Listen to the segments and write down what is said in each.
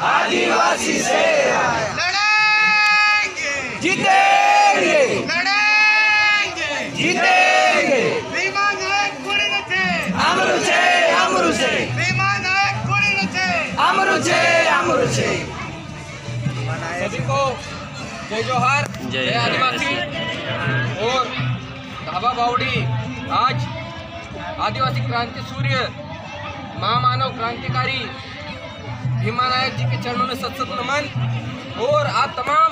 आदिवासी से लड़ेंगे, जीतेंगे, लड़ेंगे, जीतेंगे। भीमा नायक कुरिनचे, अमरुचे अमरुचे भीमा नायक कुरिनचे, अमरुचे अमरुचे। सभी को जय जोहार, जय आदिवासी। और धाबा बावड़ी आज आदिवासी क्रांति सूर्य महामानव क्रांतिकारी भीमा नायक जी के चरणों में सत नमन। और आप तमाम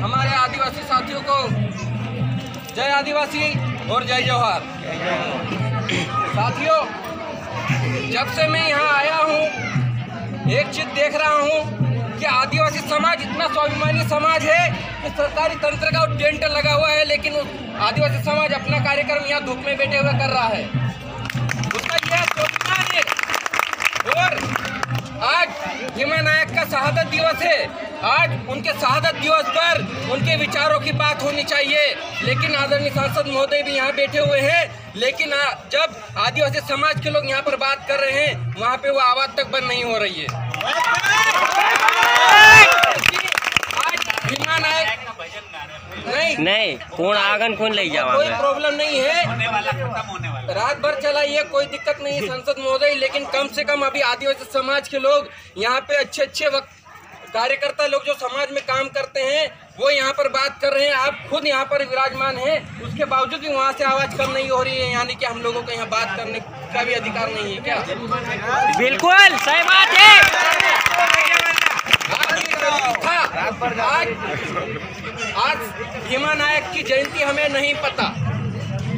हमारे आदिवासी साथियों को जय आदिवासी और जय जोहार। साथियों, जब से मैं यहाँ आया हूँ एक चीज देख रहा हूँ कि आदिवासी समाज इतना स्वाभिमानी समाज है कि सरकारी तंत्र का टेंट लगा हुआ है, लेकिन आदिवासी समाज अपना कार्यक्रम यहाँ धूप में बैठे हुए कर रहा है। उसका यह स्वाभिमान है। और आज भीमा नायक का शहादत दिवस है। आज उनके शहादत दिवस पर उनके विचारों की बात होनी चाहिए, लेकिन आदरणीय सांसद महोदय भी यहाँ बैठे हुए हैं। लेकिन जब आदिवासी समाज के लोग यहाँ पर बात कर रहे हैं, वहाँ पे वो आवाज तक बंद नहीं हो रही है। आज भीमा नायक नहीं कौन आगन कौन ले जावा, कोई प्रॉब्लम नहीं है, रात भर चलाइए, कोई दिक्कत नहीं है संसद महोदय। लेकिन कम से कम अभी आदिवासी समाज के लोग यहाँ पे अच्छे कार्यकर्ता लोग जो समाज में काम करते हैं वो यहाँ पर बात कर रहे हैं। आप खुद यहाँ पर विराजमान हैं, उसके बावजूद भी वहाँ से आवाज कम नहीं हो रही है। यानी कि हम लोगों को यहाँ बात करने का भी अधिकार नहीं है क्या? बिल्कुल सही बात है। आज भीमा नायक की जयंती हमें नहीं पता,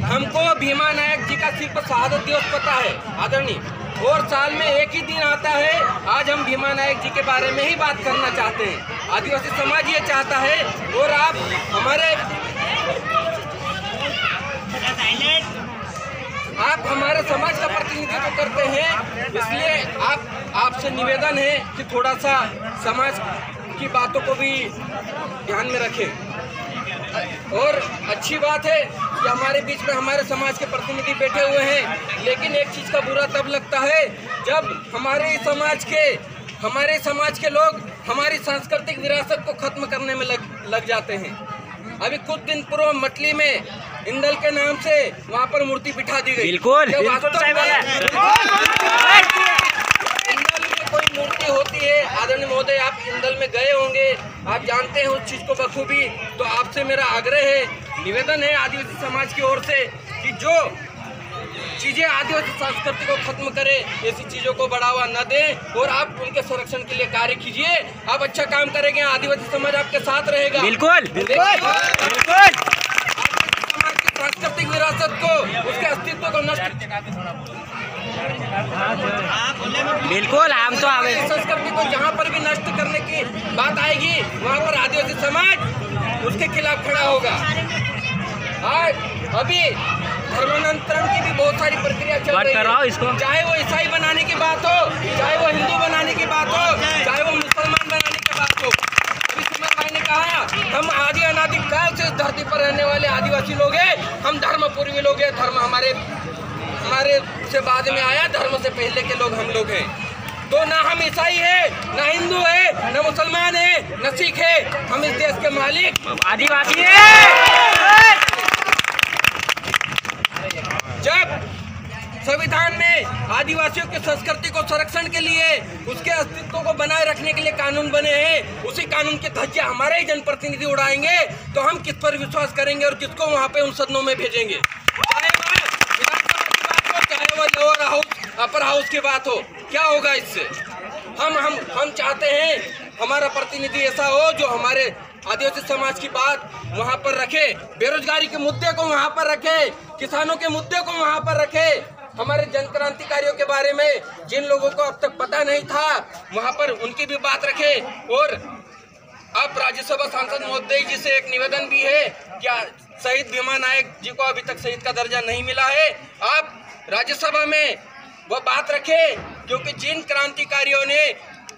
हमको भीमा नायक जी का सिर्फ शहादत दिवस पता है आदरणीय, और साल में एक ही दिन आता है। आज हम भीमा नायक जी के बारे में ही बात करना चाहते हैं, आदिवासी समाज ये चाहता है। और आप हमारे समाज का प्रतिनिधित्व करते हैं, इसलिए आपसे निवेदन है कि थोड़ा सा समाज की बातों को भी ध्यान में रखें। और अच्छी बात है कि हमारे बीच में हमारे समाज के प्रतिनिधि बैठे हुए हैं, लेकिन एक चीज़ का बुरा तब लगता है जब हमारे समाज के लोग हमारी सांस्कृतिक विरासत को खत्म करने में लग जाते हैं। अभी कुछ दिन पूर्व मटली में इंदल के नाम से वहाँ पर मूर्ति बिठा दी गई। बिल्कुल कोई मूर्ति होती है, आदरणीय महोदय आप इंदल में गए होंगे, आप जानते हैं उस चीज को बखूबी। तो आपसे मेरा आग्रह है, निवेदन है आदिवासी समाज की ओर से कि जो चीजें आदिवासी संस्कृति को खत्म करे, ऐसी चीजों को बढ़ावा न दें और आप उनके संरक्षण के लिए कार्य कीजिए। आप अच्छा काम करेंगे, आदिवासी समाज आपके साथ रहेगा। बिल्कुल समाज की सांस्कृतिक विरासत को, उसके अस्तित्व को नष्ट बिल्कुल हम तो संस्कृति को जहाँ पर भी नष्ट करने की बात आएगी वहाँ पर आदिवासी समाज उसके खिलाफ खड़ा होगा। आज अभी धर्मांतरण की भी बहुत सारी प्रक्रिया चल रही है, चाहे वो ईसाई बनाने की बात हो, चाहे वो हिंदू बनाने की बात हो, चाहे वो मुसलमान बनाने की बात हो। अभी सुमन भाई ने कहा हम आदि अनादि काल से इस धरती पर रहने वाले आदिवासी लोग हैं, हम धर्म पूर्वी लोग हैं, धर्म हमारे से बाद में आया, धर्म से पहले के लोग हम लोग हैं। तो ना हम ईसाई है, ना हिंदू है, ना मुसलमान है, ना सिख है, हम इस देश के मालिक आदिवासी है। जब संविधान में आदिवासियों की संस्कृति को संरक्षण के लिए, उसके अस्तित्व को बनाए रखने के लिए कानून बने हैं, उसी कानून के धज्जियां हमारे ही जनप्रतिनिधि उड़ाएंगे तो हम किस पर विश्वास करेंगे और किसको वहां पे उन सदनों में भेजेंगे? चाहे वो लोअर हाउस अपर हाउस की बात हो, क्या होगा इससे? हम चाहते हैं हमारा प्रतिनिधि ऐसा हो जो हमारे आदिवासी समाज की बात वहाँ पर रखे, बेरोजगारी के मुद्दे को वहाँ पर रखे, किसानों के मुद्दे को वहाँ पर रखे, हमारे जन क्रांतिकारियों के बारे में जिन लोगों को अब तक पता नहीं था वहाँ पर उनकी भी बात रखे। और अब राज्यसभा सांसद महोदय जी से एक निवेदन भी है, क्या शहीद भीमा नायक जी को अभी तक शहीद का दर्जा नहीं मिला है, आप राज्यसभा में वो बात रखे, क्योंकि जिन क्रांतिकारियों ने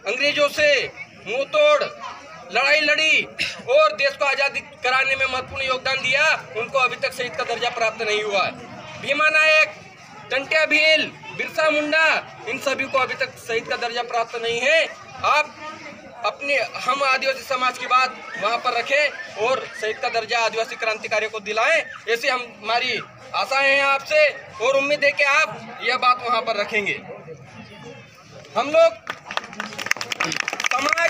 अंग्रेजों से मुंह तोड़ लड़ाई लड़ी और देश को आजादी कराने में महत्वपूर्ण योगदान दिया, उनको अभी तक शहीद का दर्जा प्राप्त नहीं हुआ है। भीमा नायक, टंट्या भील, बिरसा मुंडा, इन सभी को अभी तक शहीद का दर्जा प्राप्त नहीं है। आप हम आदिवासी समाज की बात वहां पर रखें और शहीद का दर्जा आदिवासी क्रांतिकारियों को दिलाएं, ऐसी हमारी आशाएं हैं आपसे और उम्मीद है कि आप यह बात वहां पर रखेंगे। हम लोग समाज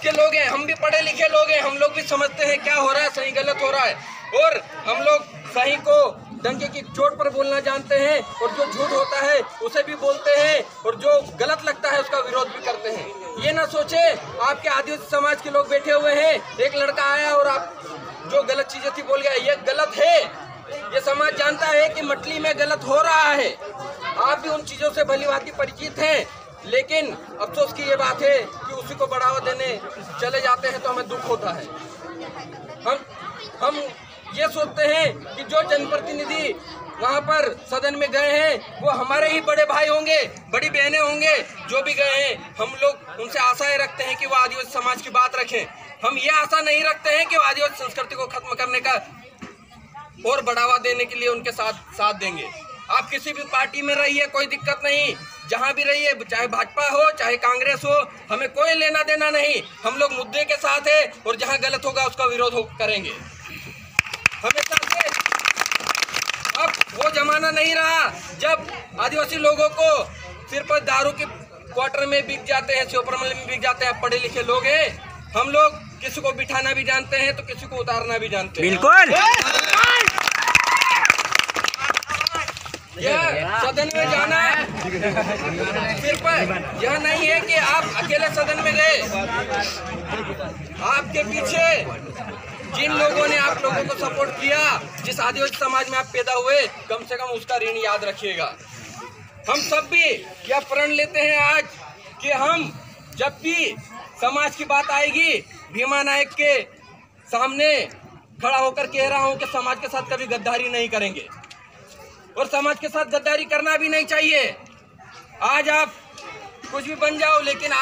के लोग हैं, हम भी पढ़े लिखे लोग हैं, हम लोग भी समझते हैं क्या हो रहा है, सही गलत हो रहा है, और हम लोग सही को डंके की चोट पर बोलना जानते हैं और जो झूठ होता है उसे भी बोलते हैं और जो गलत लगता है उसका विरोध भी करते हैं। ये ना सोचे आपके आदिवासी समाज के लोग बैठे हुए हैं, एक लड़का आया और आप जो गलत चीजें थी बोल गया, ये गलत है। ये समाज जानता है कि मटली में गलत हो रहा है, आप भी उन चीजों से भली भांति परिचित हैं, लेकिन अफसोस की ये बात है कि उसी को बढ़ावा देने चले जाते हैं तो हमें दुख होता है। हम ये सोचते हैं कि जो जनप्रतिनिधि वहाँ पर सदन में गए हैं वो हमारे ही बड़े भाई होंगे, बड़ी बहनें होंगे, जो भी गए हैं हम लोग उनसे आशाएं रखते हैं कि वो आदिवासी समाज की बात रखें। हम ये आशा नहीं रखते हैं कि वो आदिवासी संस्कृति को खत्म करने का और बढ़ावा देने के लिए उनके साथ देंगे। आप किसी भी पार्टी में रहिए, कोई दिक्कत नहीं, जहां भी रहिए, चाहे भाजपा हो चाहे कांग्रेस हो, हमें कोई लेना देना नहीं। हम लोग मुद्दे के साथ है और जहां गलत होगा उसका विरोध करेंगे हमेशा से। अब वो जमाना नहीं रहा जब आदिवासी लोगों को सिर पर दारू के क्वार्टर में बिक जाते हैं, शिवप्रमल में बिक जाते हैं। पढ़े लिखे लोग हैं हम लोग, किसी को बिठाना भी जानते हैं तो किसी को उतारना भी जानते हैं। बिल्कुल यह सदन में जाना सिर्फ यह नहीं है कि आप अकेले सदन में गए, आपके पीछे जिन लोगों ने आप लोगों को सपोर्ट किया, जिस आदिवासी समाज में आप पैदा हुए, कम से कम उसका ऋण याद रखिएगा। हम सब भी यह प्रण लेते हैं आज कि हम जब भी समाज की बात आएगी, भीमा नायक के सामने खड़ा होकर कह रहा हूं कि समाज के साथ कभी गद्दारी नहीं करेंगे और समाज के साथ गद्दारी करना भी नहीं चाहिए। आज आप कुछ भी बन जाओ, लेकिन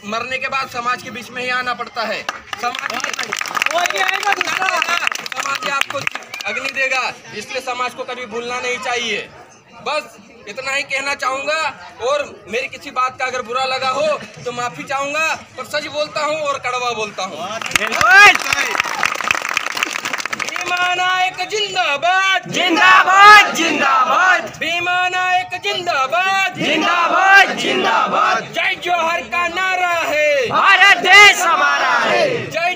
मरने के बाद समाज के बीच में ही आना पड़ता है। समाज आपको अग्नि देगा, इसलिए समाज को कभी भूलना नहीं चाहिए। बस इतना ही कहना चाहूंगा और मेरी किसी बात का अगर बुरा लगा हो तो माफी चाहूंगा, पर सच बोलता हूं और कड़वा बोलता हूं। भीमा नायक जिंदाबाद, जिंदाबाद जिंदाबाद, भीमा नायक जिंदाबाद, जिंदाबाद जिंदाबाद। जय जोहर का नारा है, भारत देश हमारा है। जय